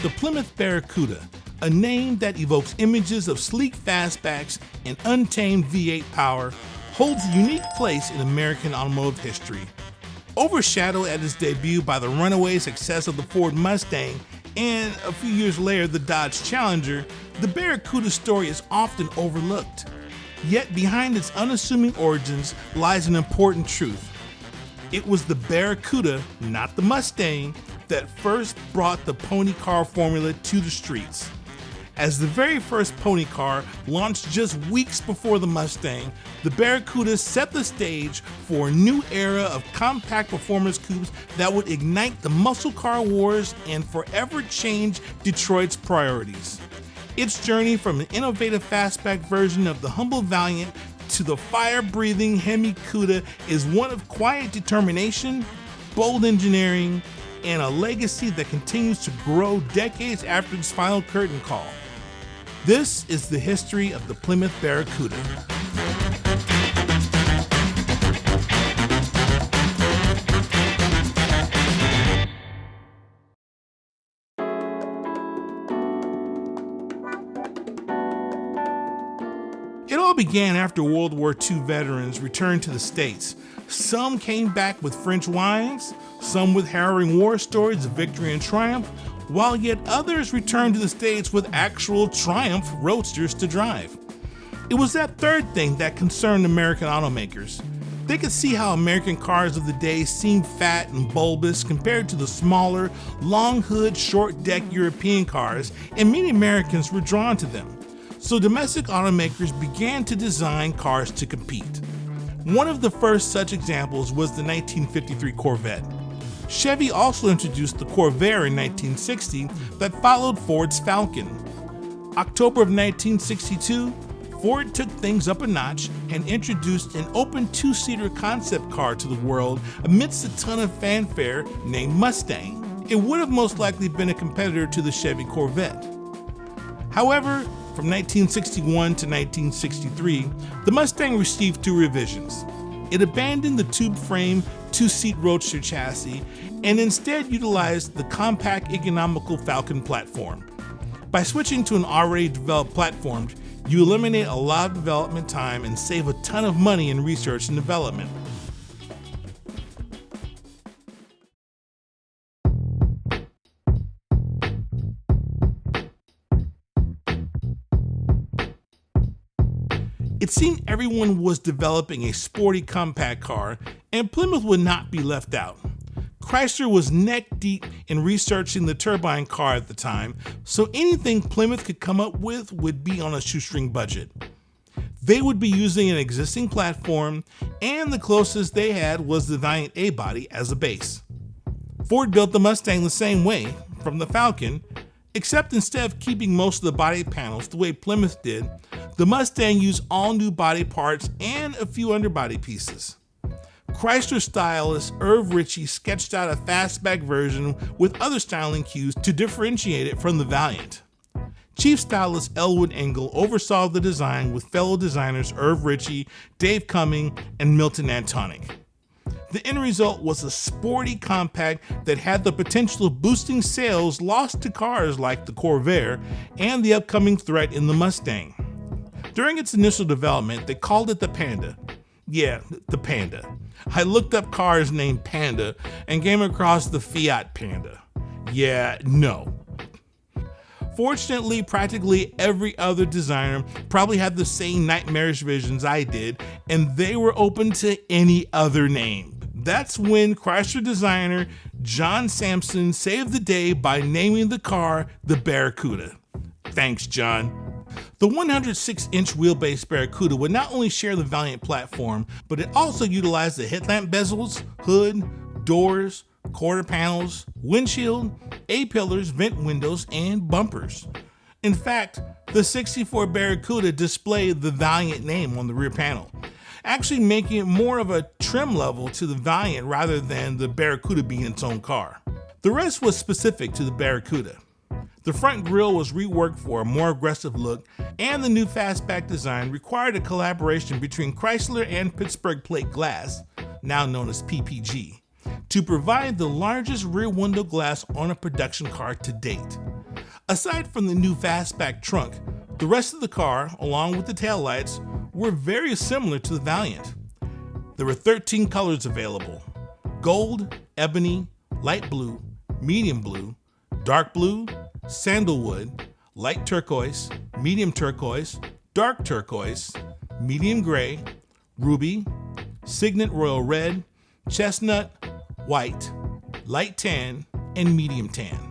The Plymouth Barracuda, a name that evokes images of sleek fastbacks and untamed V8 power, holds a unique place in American automotive history. Overshadowed at its debut by the runaway success of the Ford Mustang and a few years later the Dodge Challenger, the Barracuda story is often overlooked. Yet behind its unassuming origins lies an important truth. It was the Barracuda, not the Mustang, that first brought the pony car formula to the streets. As the very first pony car launched just weeks before the Mustang, the Barracuda set the stage for a new era of compact performance coupes that would ignite the muscle car wars and forever change Detroit's priorities. Its journey from an innovative fastback version of the humble Valiant to the fire-breathing Hemi Cuda is one of quiet determination, bold engineering, and a legacy that continues to grow decades after its final curtain call. This is the history of the Plymouth Barracuda. It all began after World War II veterans returned to the States. Some came back with French wines, some with harrowing war stories of victory and triumph, while yet others returned to the States with actual Triumph roadsters to drive. It was that third thing that concerned American automakers. They could see how American cars of the day seemed fat and bulbous compared to the smaller, long hood, short deck European cars, and many Americans were drawn to them. So domestic automakers began to design cars to compete. One of the first such examples was the 1953 Corvette. Chevy also introduced the Corvair in 1960 that followed Ford's Falcon. October of 1962, Ford took things up a notch and introduced an open two-seater concept car to the world amidst a ton of fanfare named Mustang. It would have most likely been a competitor to the Chevy Corvette. However, from 1961 to 1963, the Mustang received two revisions. It abandoned the tube-frame, two-seat roadster chassis and instead utilized the compact, economical Falcon platform. By switching to an already developed platform, you eliminate a lot of development time and save a ton of money in research and development. It seemed everyone was developing a sporty compact car, and Plymouth would not be left out. Chrysler was neck deep in researching the turbine car at the time, so anything Plymouth could come up with would be on a shoestring budget. They would be using an existing platform, and the closest they had was the Valiant A-body as a base. Ford built the Mustang the same way, from the Falcon, except instead of keeping most of the body panels the way Plymouth did, the Mustang used all new body parts and a few underbody pieces. Chrysler stylist Irv Ritchie sketched out a fastback version with other styling cues to differentiate it from the Valiant. Chief stylist Elwood Engel oversaw the design with fellow designers Irv Ritchie, Dave Cumming, and Milton Antonic. The end result was a sporty compact that had the potential of boosting sales lost to cars like the Corvair and the upcoming threat in the Mustang. During its initial development, they called it the Panda. Yeah, the Panda. I looked up cars named Panda and came across the Fiat Panda. Yeah, no. Fortunately, practically every other designer probably had the same nightmarish visions I did, and they were open to any other name. That's when Chrysler designer John Sampson saved the day by naming the car the Barracuda. Thanks, John. The 106-inch wheelbase Barracuda would not only share the Valiant platform, but it also utilized the headlamp bezels, hood, doors, quarter panels, windshield, A-pillars, vent windows, and bumpers. In fact, the 64 Barracuda displayed the Valiant name on the rear panel, actually making it more of a trim level to the Valiant rather than the Barracuda being its own car. The rest was specific to the Barracuda. The front grille was reworked for a more aggressive look, and the new fastback design required a collaboration between Chrysler and Pittsburgh Plate Glass, now known as PPG, to provide the largest rear window glass on a production car to date. Aside from the new fastback trunk, the rest of the car, along with the taillights, were very similar to the Valiant. There were 13 colors available: gold, ebony, light blue, medium blue, dark blue, sandalwood, light turquoise, medium turquoise, dark turquoise, medium gray, ruby, signet royal red, chestnut, white, light tan, and medium tan.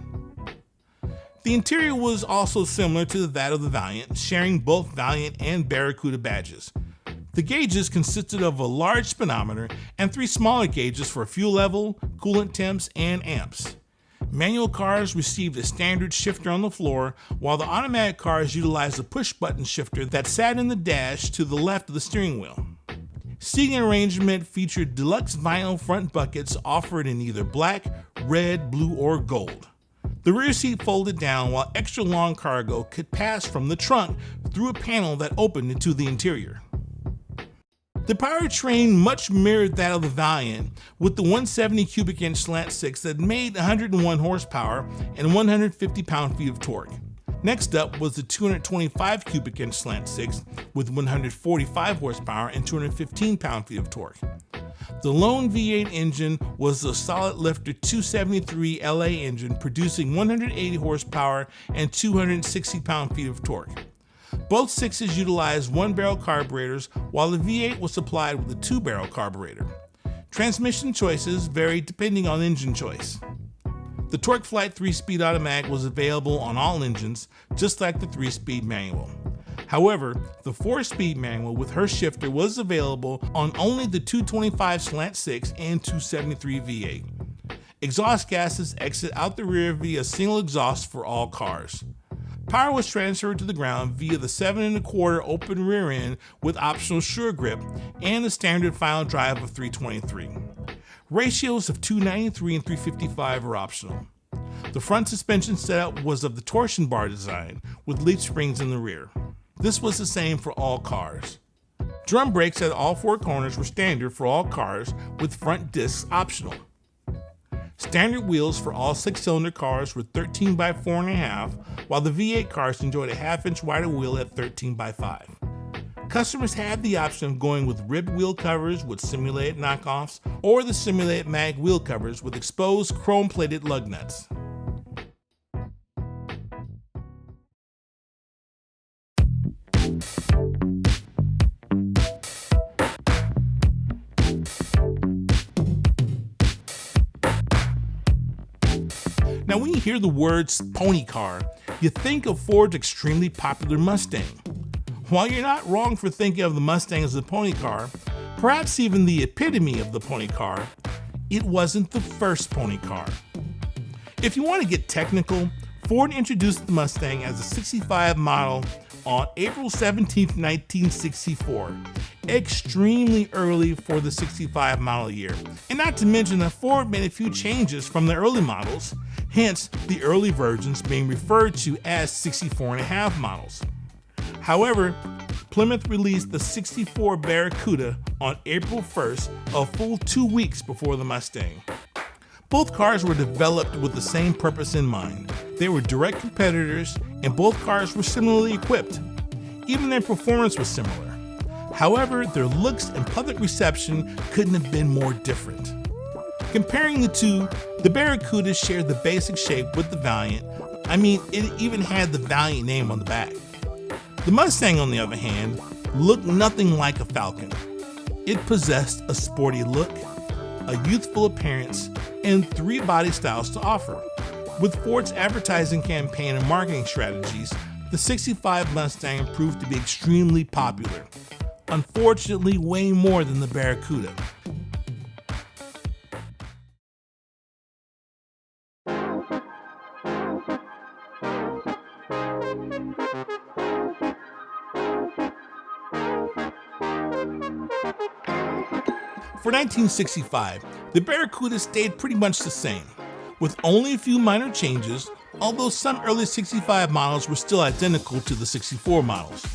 The interior was also similar to that of the Valiant, sharing both Valiant and Barracuda badges. The gauges consisted of a large speedometer and 3 smaller gauges for fuel level, coolant temps, and amps. Manual cars received a standard shifter on the floor, while the automatic cars utilized a push-button shifter that sat in the dash to the left of the steering wheel. Seating arrangement featured deluxe vinyl front buckets offered in either black, red, blue, or gold. The rear seat folded down while extra long cargo could pass from the trunk through a panel that opened into the interior. The powertrain much mirrored that of the Valiant, with the 170 cubic inch slant 6 that made 101 horsepower and 150 pound-feet of torque. Next up was the 225 cubic inch slant 6 with 145 horsepower and 215 pound-feet of torque. The lone V8 engine was the solid lifter 273 LA engine, producing 180 horsepower and 260 pound-feet of torque. Both 6s utilized 1-barrel carburetors, while the V8 was supplied with a 2-barrel carburetor. Transmission choices varied depending on engine choice. The TorqueFlite 3-speed automatic was available on all engines, just like the 3-speed manual. However, the 4-speed manual with her shifter was available on only the 225 slant 6 and 273 V8. Exhaust gases exit out the rear via single exhaust for all cars. Power was transferred to the ground via the 7 1/4 open rear end with optional sure grip and the standard final drive of 323. Ratios of 293 and 355 are optional. The front suspension setup was of the torsion bar design with leaf springs in the rear. This was the same for all cars. Drum brakes at all 4 corners were standard for all cars, with front discs optional. Standard wheels for all 6-cylinder cars were 13 by 4.5, while the V8 cars enjoyed a 1/2-inch wider wheel at 13 by 5. Customers had the option of going with ribbed wheel covers with simulated knockoffs, or the simulated mag wheel covers with exposed chrome-plated lug nuts. Now, when you hear the words pony car, you think of Ford's extremely popular Mustang. While you're not wrong for thinking of the Mustang as a pony car, perhaps even the epitome of the pony car, it wasn't the first pony car. If you want to get technical, Ford introduced the Mustang as a 65 model on April 17, 1964, extremely early for the 65 model year. And not to mention that Ford made a few changes from the early models, hence the early versions being referred to as 64.5 models. However, Plymouth released the 64 Barracuda on April 1st, a full 2 weeks before the Mustang. Both cars were developed with the same purpose in mind. They were direct competitors, and both cars were similarly equipped. Even their performance was similar. However, their looks and public reception couldn't have been more different. Comparing the two, the Barracuda shared the basic shape with the Valiant. It even had the Valiant name on the back. The Mustang, on the other hand, looked nothing like a Falcon. It possessed a sporty look, a youthful appearance, and 3 body styles to offer. With Ford's advertising campaign and marketing strategies, the 65 Mustang proved to be extremely popular. Unfortunately, way more than the Barracuda. For 1965, the Barracuda stayed pretty much the same, with only a few minor changes, although some early 65 models were still identical to the 64 models.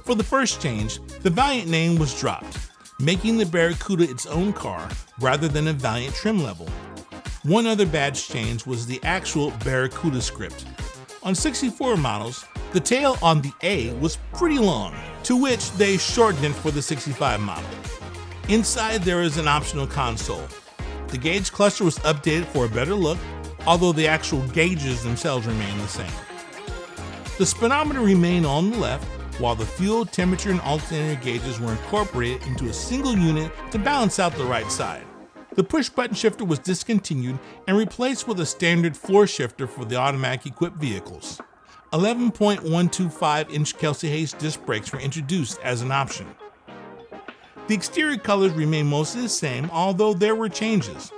For the first change, the Valiant name was dropped. making the Barracuda its own car rather than a Valiant trim level. One other badge change was the actual Barracuda script. On 64 models, the tail on the A was pretty long, to which they shortened it for the 65 model. Inside there is an optional console. The gauge cluster was updated for a better look, although the actual gauges themselves remain the same. The speedometer remained on the left, while the fuel, temperature, and alternator gauges were incorporated into a single unit to balance out the right side. The push-button shifter was discontinued and replaced with a standard floor shifter for the automatic-equipped vehicles. 11.125-inch Kelsey-Hayes disc brakes were introduced as an option. The exterior colors remained mostly the same, although there were changes.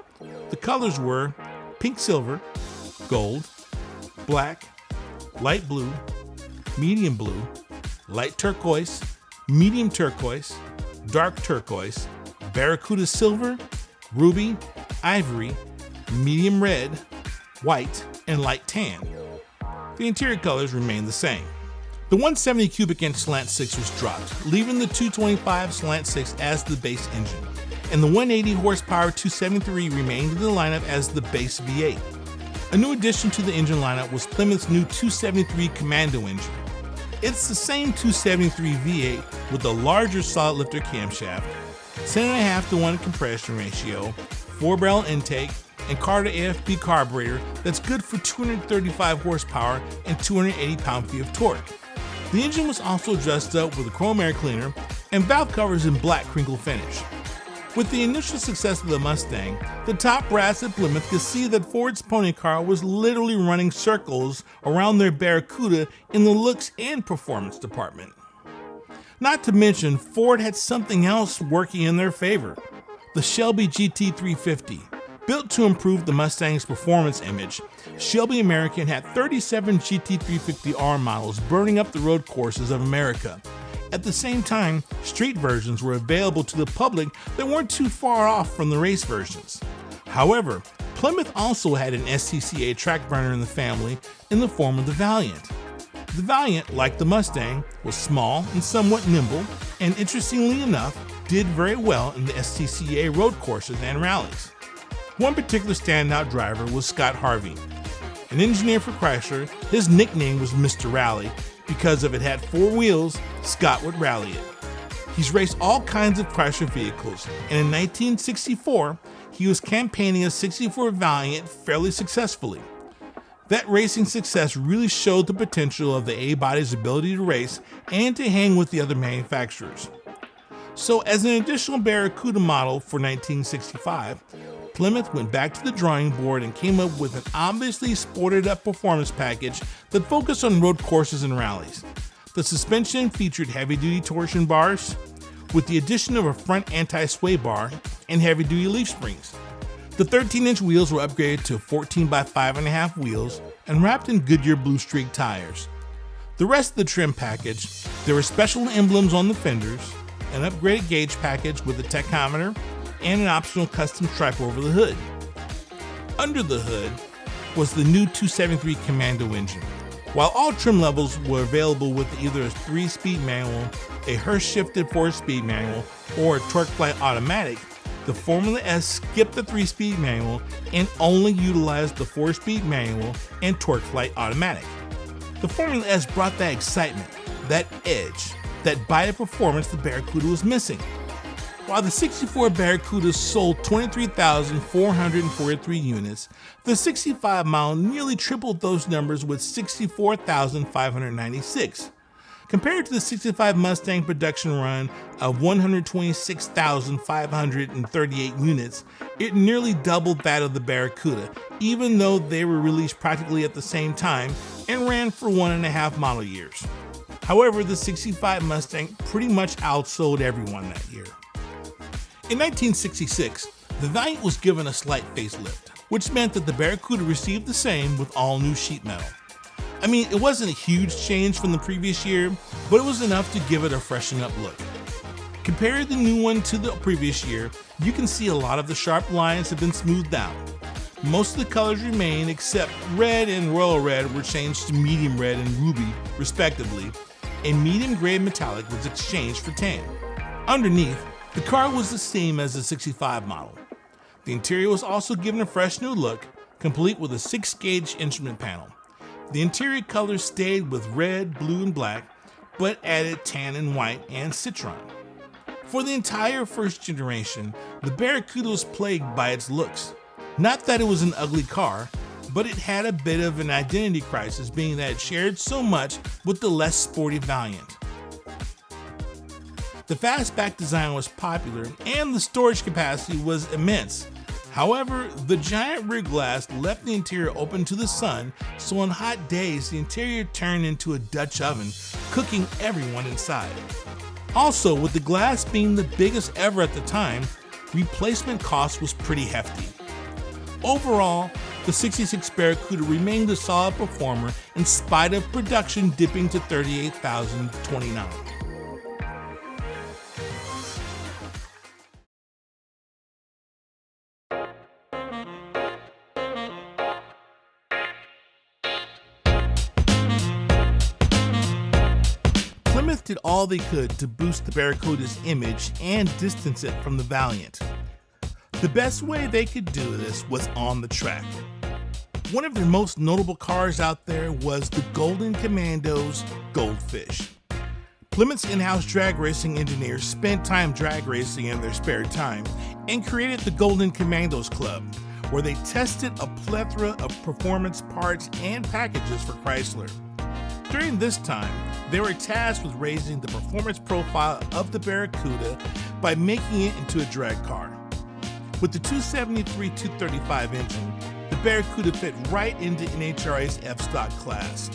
The colors were pink silver, gold, black, light blue, medium blue, light turquoise, medium turquoise, dark turquoise, Barracuda silver, ruby, ivory, medium red, white, and light tan. The interior colors remained the same. The 170 cubic inch slant 6 was dropped, leaving the 225 slant 6 as the base engine, and the 180 horsepower 273 remained in the lineup as the base V8. A new addition to the engine lineup was Plymouth's new 273 Commando engine. It's the same 273 V8 with a larger solid lifter camshaft, 10.5 to 1 compression ratio, 4-barrel intake, and Carter AFB carburetor that's good for 235 horsepower and 280 pound-feet of torque. The engine was also dressed up with a chrome air cleaner and valve covers in black crinkle finish. With the initial success of the Mustang, the top brass at Plymouth could see that Ford's pony car was literally running circles around their Barracuda in the looks and performance department. Not to mention, Ford had something else working in their favor: the Shelby GT350. Built to improve the Mustang's performance image, Shelby American had 37 GT350R models burning up the road courses of America. At the same time, street versions were available to the public that weren't too far off from the race versions. However, Plymouth also had an SCCA track burner in the family in the form of the Valiant. The Valiant, like the Mustang, was small and somewhat nimble, and interestingly enough, did very well in the SCCA road courses and rallies. One particular standout driver was Scott Harvey. An engineer for Chrysler, his nickname was Mr. Rally because if it had 4 wheels, Scott would rally it. He's raced all kinds of Chrysler vehicles, and in 1964, he was campaigning a 64 Valiant fairly successfully. That racing success really showed the potential of the A-body's ability to race and to hang with the other manufacturers. So as an additional Barracuda model for 1965, Plymouth went back to the drawing board and came up with an obviously sported up performance package that focused on road courses and rallies. The suspension featured heavy-duty torsion bars, with the addition of a front anti-sway bar and heavy-duty leaf springs. The 13-inch wheels were upgraded to 14 by 5.5 wheels and wrapped in Goodyear Blue Streak tires. The rest of the trim package, there were special emblems on the fenders, an upgraded gauge package with a tachometer, and an optional custom stripe over the hood. Under the hood was the new 273 Commando engine. While all trim levels were available with either a 3-speed manual, a Hurst-shifted 4-speed manual, or a TorqueFlite automatic, the Formula S skipped the 3-speed manual and only utilized the 4-speed manual and TorqueFlite automatic. The Formula S brought that excitement, that edge, that bite of performance the Barracuda was missing. While the 64 Barracuda sold 23,443 units, the 65 model nearly tripled those numbers with 64,596. Compared to the 65 Mustang production run of 126,538 units, it nearly doubled that of the Barracuda, even though they were released practically at the same time and ran for 1.5 model years. However, the 65 Mustang pretty much outsold everyone that year. In 1966, the Valiant was given a slight facelift, which meant that the Barracuda received the same with all new sheet metal. I mean, it wasn't a huge change from the previous year, but it was enough to give it a freshen up look. Compare the new one to the previous year, you can see a lot of the sharp lines have been smoothed out. Most of the colors remain, except red and royal red were changed to medium red and ruby, respectively. A medium gray metallic was exchanged for tan. Underneath, The car was the same as the 65 model. The interior was also given a fresh new look, complete with a 6-gauge instrument panel. The interior colors stayed with red, blue, and black, but added tan and white and citron. For the entire first generation, the Barracuda was plagued by its looks. Not that it was an ugly car, but it had a bit of an identity crisis, being that it shared so much with the less sporty Valiant. The fastback design was popular and the storage capacity was immense. However, the giant rear glass left the interior open to the sun, so on hot days the interior turned into a Dutch oven, cooking everyone inside. Also, with the glass being the biggest ever at the time, replacement cost was pretty hefty. Overall, the 66 Barracuda remained a solid performer in spite of production dipping to 38,029. Plymouth did all they could to boost the Barracuda's image and distance it from the Valiant. The best way they could do this was on the track. One of their most notable cars out there was the Golden Commando's Goldfish. Plymouth's in-house drag racing engineers spent time drag racing in their spare time and created the Golden Commandos Club, where they tested a plethora of performance parts and packages for Chrysler. During this time, they were tasked with raising the performance profile of the Barracuda by making it into a drag car. With the 273-235 engine, the Barracuda fit right into NHRA's F-Stock class.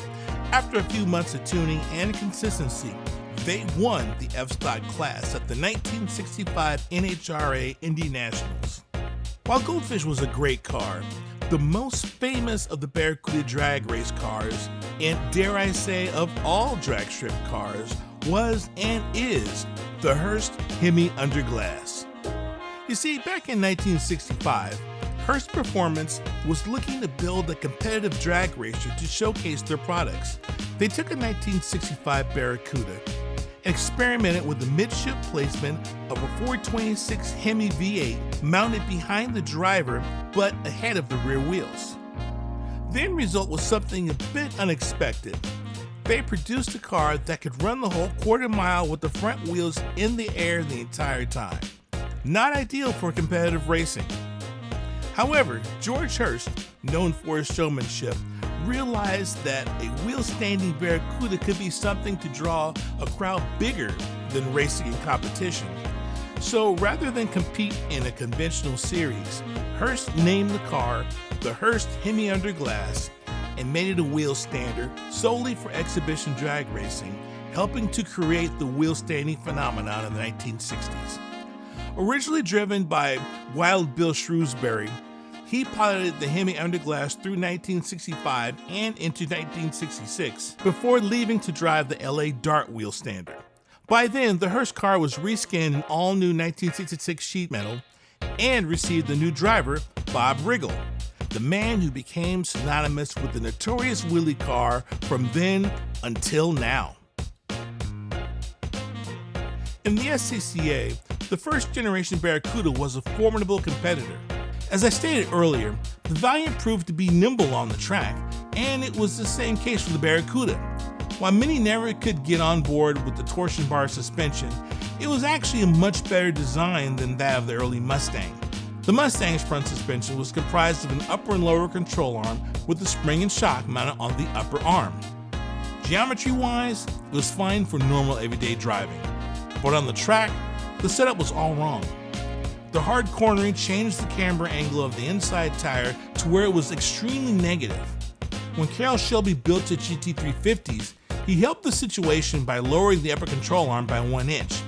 After a few months of tuning and consistency, they won the F-Stock class at the 1965 NHRA Indy Nationals. While Goldfish was a great car, the most famous of the Barracuda drag race cars, and dare I say of all drag strip cars, was and is the Hurst Hemi Underglass. You see, back in 1965, Hurst Performance was looking to build a competitive drag racer to showcase their products. They took a 1965 Barracuda and experimented with the midship placement of a 426 Hemi V8 mounted behind the driver but ahead of the rear wheels. The end result was something a bit unexpected. They produced a car that could run the whole quarter mile with the front wheels in the air the entire time. Not ideal for competitive racing. However, George Hurst, known for his showmanship, realized that a wheel-standing Barracuda could be something to draw a crowd bigger than racing in competition. So rather than compete in a conventional series, Hurst named the car the Hurst Hemi Underglass and made it a wheel stander solely for exhibition drag racing, helping to create the wheel-standing phenomenon in the 1960s. Originally driven by Wild Bill Shrewsbury, he piloted the Hemi Underglass through 1965 and into 1966 before leaving to drive the LA Dart wheel stander. By then, the Hurst car was reskinned in all-new 1966 sheet metal and received the new driver, Bob Riggle, the man who became synonymous with the notorious wheelie car from then until now. In the SCCA, the first-generation Barracuda was a formidable competitor. As I stated earlier, the Valiant proved to be nimble on the track, and it was the same case for the Barracuda. While many never could get on board with the torsion bar suspension, it was actually a much better design than that of the early Mustang. The Mustang's front suspension was comprised of an upper and lower control arm with a spring and shock mounted on the upper arm. Geometry-wise, it was fine for normal everyday driving, but on the track, the setup was all wrong. The hard cornering changed the camber angle of the inside tire to where it was extremely negative. When Carroll Shelby built the GT350s, he helped the situation by lowering the upper control arm by 1 inch.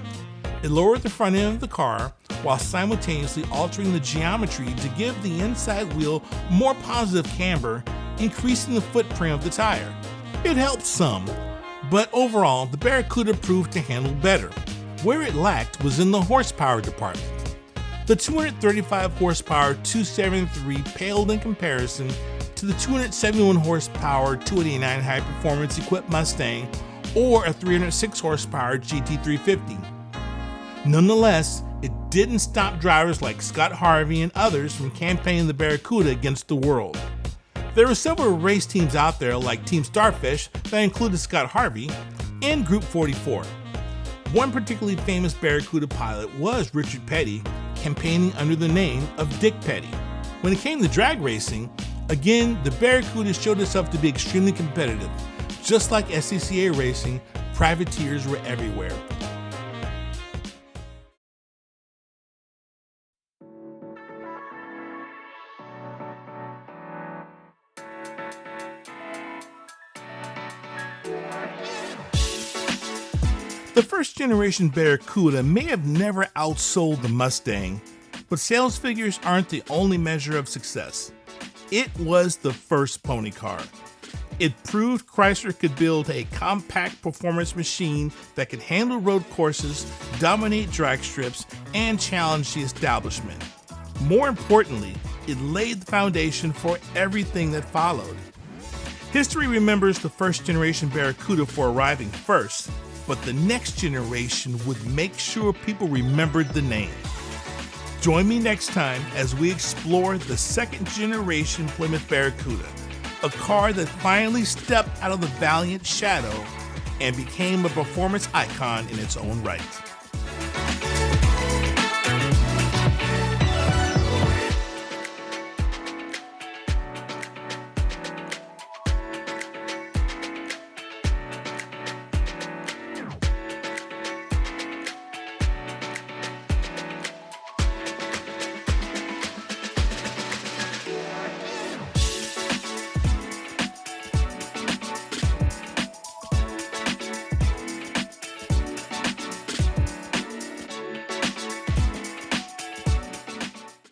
It lowered the front end of the car while simultaneously altering the geometry to give the inside wheel more positive camber, increasing the footprint of the tire. It helped some, but overall, the Barracuda proved to handle better. Where it lacked was in the horsepower department. The 235 horsepower 273 paled in comparison to the 271 horsepower 289 high-performance equipped Mustang or a 306 horsepower GT350. Nonetheless, it didn't stop drivers like Scott Harvey and others from campaigning the Barracuda against the world. There were several race teams out there like Team Starfish that included Scott Harvey and Group 44. One particularly famous Barracuda pilot was Richard Petty, campaigning under the name of Dick Petty. When it came to drag racing, again, the Barracuda showed itself to be extremely competitive. Just like SCCA racing, privateers were everywhere. The first generation Barracuda may have never outsold the Mustang, but sales figures aren't the only measure of success. It was the first pony car. It proved Chrysler could build a compact performance machine that could handle road courses, dominate drag strips, and challenge the establishment. More importantly, it laid the foundation for everything that followed. History remembers the first generation Barracuda for arriving first, but the next generation would make sure people remembered the name. Join me next time as we explore the second generation Plymouth Barracuda, a car that finally stepped out of the Valiant shadow and became a performance icon in its own right.